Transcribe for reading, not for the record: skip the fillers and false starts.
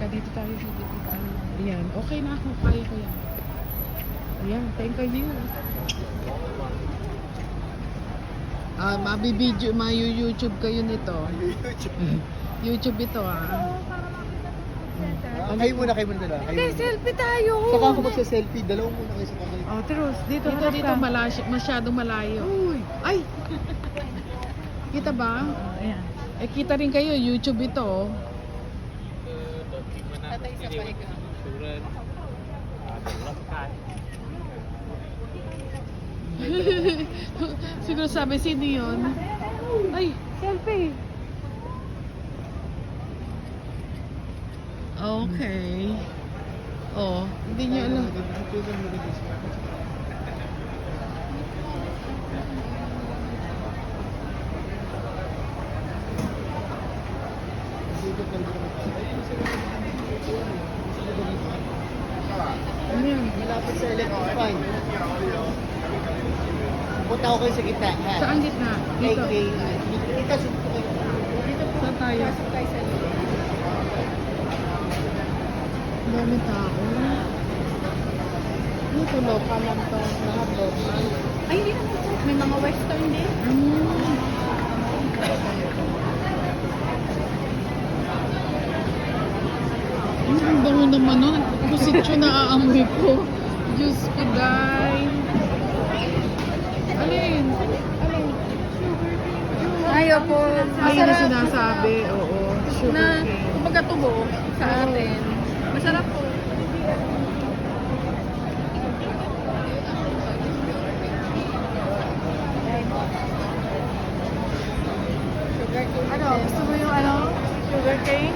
dito tayo. Ayan, okay na ako. Kaya ko yan. Ayan, thank you. Mabibidyo, ma-YouTube kayo nito. YouTube ito Kayo muna dala. Hindi, selfie tayo. Saka ako magsa-selfie. Dalawa muna kayo sa kamay. Oh, Terus, dito masyadong malayo. Uy! Ay! Kita ba? Ayan. Eh, kita rin kayo, YouTube ito. Tatay sa paig. Siguro sabi, sino yun? Ay, selfie. Okay. Oh, hindi niyo alam. Ano yan? Malapit sa electric fan. Punta ako kayo sa gitna. Saan gitna? Dito. Dito. Saan tayo? Ang dami tao. Dito, local lang to. Lahat local. Ay, hindi naman po. May mga western din. Ang bango naman nun. Kusitso na aamoy ko. Diyos ko, day. Alin? Ayaw po. Ayun na sinasabi. Oo. Sugar Na, cane. kumbaga tubo sa atin. Masarap po. Ano? Gusto mo yung ano? Sugar cane?